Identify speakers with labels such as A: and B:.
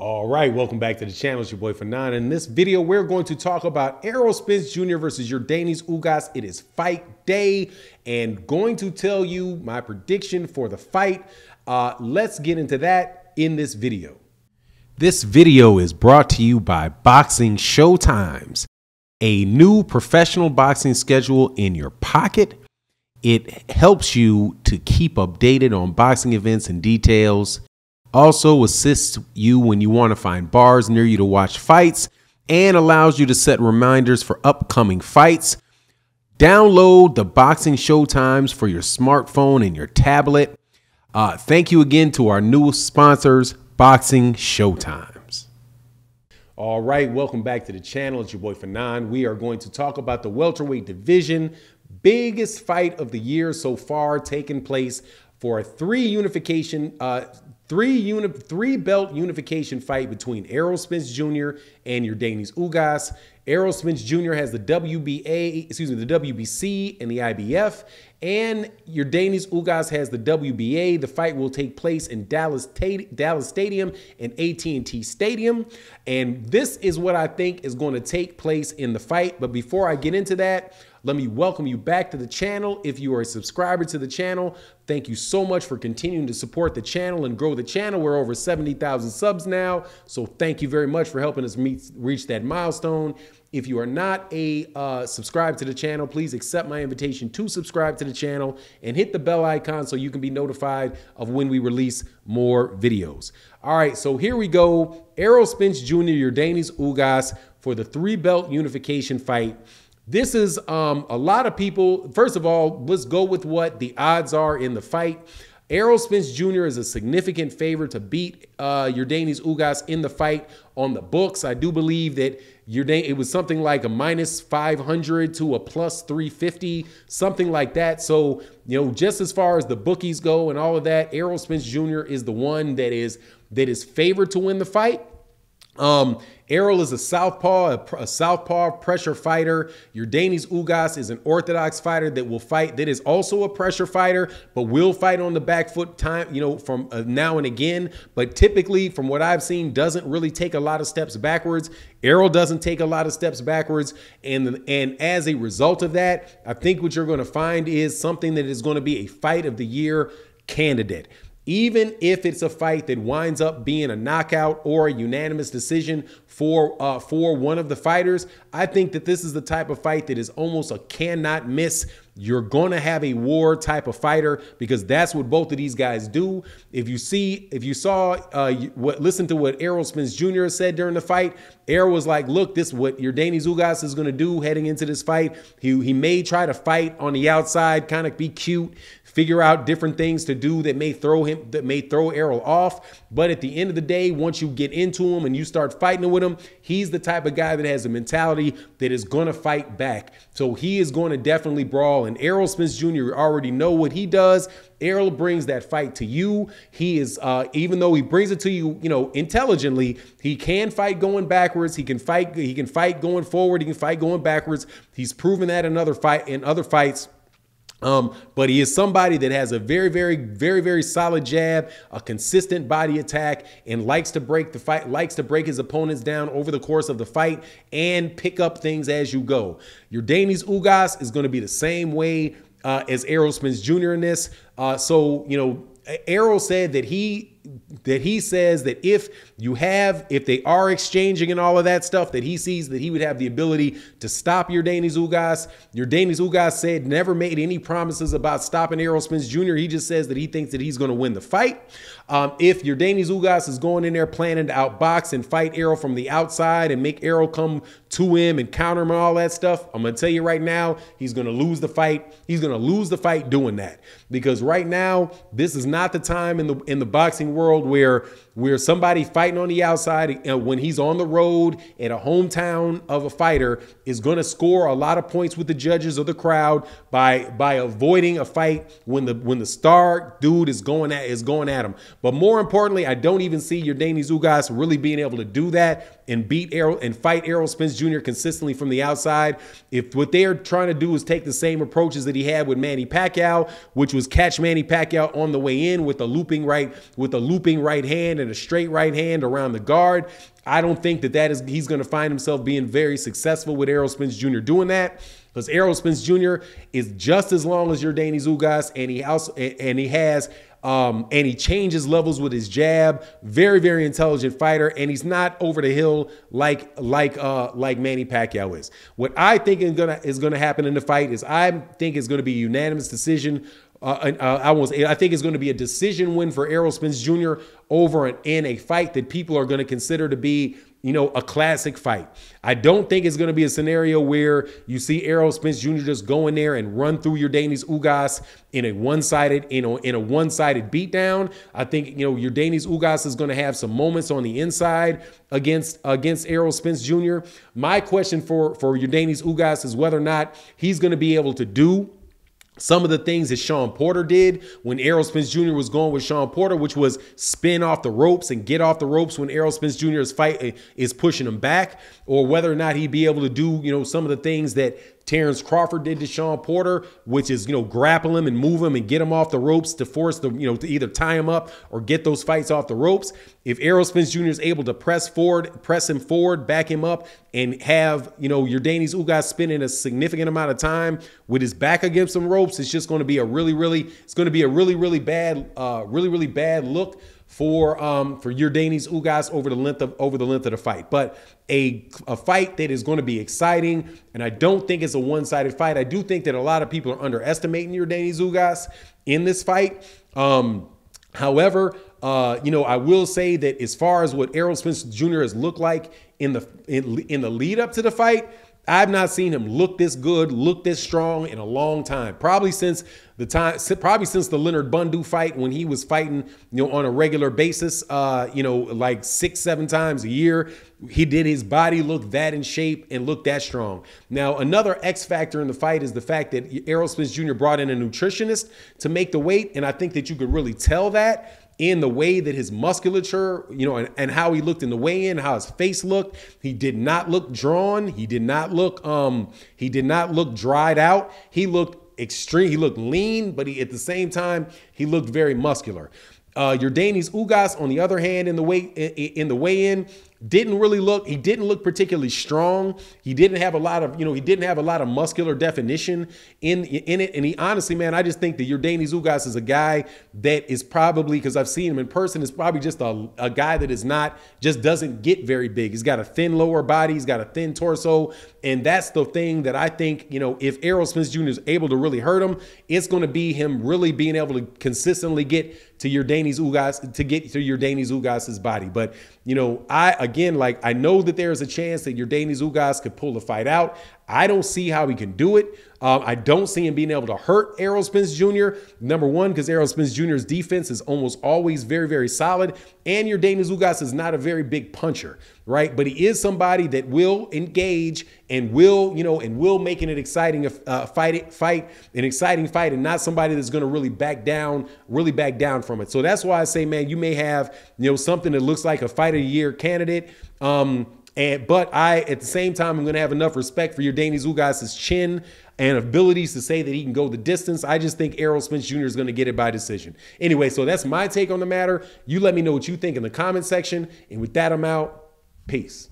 A: All right, welcome back to the channel. It's your boy Fanan. In this video, we're going to talk about Errol Spence Jr. versus Yordenis Ugas. It is fight day and going to tell you my prediction for the fight. Let's get into that in this video. This video is brought to you by Boxing Showtimes, a new professional boxing schedule in your pocket. It helps you to keep updated on boxing events and details. Also assists you when you want to find bars near you to watch fights and allows you to set reminders for upcoming fights. Download the Boxing Showtimes for your smartphone and your tablet. Thank you again to our newest sponsors, Boxing Showtimes. All right, welcome back to the channel. It's your boy Fanan. We are going to talk about the welterweight division. Biggest fight of the year so far, taking place for a three belt unification fight between Errol Spence Jr. and Yordenis Ugas. Errol Spence Jr. has the WBC and the IBF, and Yordenis Ugas has the WBA. The fight will take place in Dallas Stadium and AT&T Stadium, and this is what I think is going to take place in the fight. But before I get into that, let me welcome you back to the channel. If you are a subscriber to the channel, thank you so much for continuing to support the channel and grow the channel. We're over 70,000 subs now, so thank you very much for helping us reach that milestone. If you are not a subscribe to the channel, please accept my invitation to subscribe to the channel and hit the bell icon so you can be notified of when we release more videos. All right, so here we go. Errol Spence Jr., Yordenis Ugas for the three-belt unification fight. This is a lot of people. First of all, let's go with what the odds are in the fight. Errol Spence Jr. is a significant favorite to beat Yordenis Ugas in the fight on the books. I do believe that it was something like a -500 to a +350, something like that. So, you know, just as far as the bookies go and all of that, Errol Spence Jr. is the one that is favored to win the fight. Errol is a southpaw pressure fighter. Yordenis Ugas is an orthodox fighter that will fight, that is also a pressure fighter, but will fight on the back foot from now and again. But typically, from what I've seen, doesn't really take a lot of steps backwards. Errol doesn't take a lot of steps backwards. And as a result of that, I think what you're going to find is something that is going to be a fight of the year candidate. Even if it's a fight that winds up being a knockout or a unanimous decision for one of the fighters, I think that this is the type of fight that is almost a cannot miss. You're going to have a war type of fighter because that's what both of these guys do. Listen to what Errol Spence Jr. said during the fight. Errol was like, look, this is what Yordenis Ugas is going to do heading into this fight. He may try to fight on the outside, kind of be cute, figure out different things to do that may throw Errol off. But at the end of the day, once you get into him and you start fighting with him, he's the type of guy that has a mentality that is going to fight back. So he is going to definitely brawl. And Errol Spence Jr. already know what he does. Errol brings that fight to you. He is, even though he brings it to you, intelligently, he can fight going backwards. He can fight going forward. He can fight going backwards. He's proven that in other fights. But he is somebody that has a very, very, very, very solid jab, a consistent body attack, and likes to break his opponents down over the course of the fight and pick up things as you go. Yordenis Ugas is going to be the same way as Errol Spence Jr. in this. Errol said that he says that if they are exchanging and all of that stuff, that he sees that he would have the ability to stop Yordenis Ugas. Yordenis Ugas said never made any promises about stopping Errol Spence Jr. He just says that he thinks that he's going to win the fight. If Yordenis Ugas is going in there planning to outbox and fight Errol from the outside and make Errol come to him and counter him and all that stuff, I'm going to tell you right now, he's going to lose the fight. He's going to lose the fight doing that, because right now, this is not the time in the boxing world where somebody fighting on the outside, when he's on the road at a hometown of a fighter, is going to score a lot of points with the judges or the crowd by avoiding a fight when the star dude is going at him. But more importantly, I don't even see Yordenis Ugas really being able to do that and beat Errol and fight Errol Spence Jr. consistently from the outside. If what they're trying to do is take the same approaches that he had with Manny Pacquiao, which was catch Manny Pacquiao on the way in with a looping right hand a straight right hand around the guard. I don't think that he's going to find himself being very successful with Errol Spence Jr. doing that, because Errol Spence Jr. is just as long as Yordenis Ugas, and he changes levels with his jab. Very, very intelligent fighter, and he's not over the hill like Manny Pacquiao is. What I think is gonna happen in the fight is I think it's gonna be a unanimous decision. I think it's going to be a decision win for Errol Spence Jr. in a fight that people are going to consider to be, a classic fight. I don't think it's going to be a scenario where you see Errol Spence Jr. just go in there and run through Yordenis Ugas in a one-sided beatdown. I think, Yordenis Ugas is going to have some moments on the inside against Errol Spence Jr. My question for Yordenis Ugas is whether or not he's going to be able to do some of the things that Sean Porter did when Errol Spence Jr. was going with Sean Porter, which was spin off the ropes and get off the ropes when Errol Spence Jr.'s fight is pushing him back, or whether or not he'd be able to do, some of the things that Terrence Crawford did to Sean Porter, which is, grapple him and move him and get him off the ropes to force to either tie him up or get those fights off the ropes. If Errol Spence Jr. is able to press him forward, back him up, and have, Yordenis Ugas spending a significant amount of time with his back against some ropes, it's just going to be a really bad look for Yordenis Ugas over the length of the fight. But a fight that is going to be exciting, and I don't think it's a one-sided fight. I do think that a lot of people are underestimating Yordenis Ugas in this fight. However, I will say that as far as what Errol Spence Jr. has looked like in the lead up to the fight, I've not seen him look this good, look this strong in a long time. Probably since the Leonard Bundu fight, when he was fighting, on a regular basis, like 6-7 times a year. His body looked that in shape and looked that strong. Now, another X factor in the fight is the fact that Errol Spence Jr. brought in a nutritionist to make the weight, and I think that you could really tell that in the way that his musculature, and how he looked in the weigh-in, how his face looked. He did not look drawn. He did not look dried out. He looked extreme. He looked lean, but at the same time, he looked very muscular. Yordenis Ugas, on the other hand, in the weigh-in, didn't look particularly strong. He didn't have a lot of muscular definition in it. And he honestly, man, I just think that Yordenis Ugas is a guy that is probably, because I've seen him in person, is probably just a guy that doesn't get very big. He's got a thin lower body. He's got a thin torso. And that's the thing that I think, if Errol Spence Jr. is able to really hurt him, it's going to be him really being able to consistently get to Yordenis Ugas' body. But, I know that there's a chance that Yordenis Ugas could pull the fight out. I don't see how he can do it. I don't see him being able to hurt Errol Spence Jr. Number one, because Errol Spence Jr.'s defense is almost always very, very solid. And Yordenis Ugas is not a very big puncher, right? But he is somebody that will engage and will make it an exciting fight, and not somebody that's going to really back down from it. So that's why I say, man, you may have, something that looks like a fight of the year candidate. But at the same time, I'm going to have enough respect for Yordenis Ugas' chin and abilities to say that he can go the distance. I just think Errol Spence Jr. is going to get it by decision. Anyway, so that's my take on the matter. You let me know what you think in the comment section. And with that, I'm out. Peace.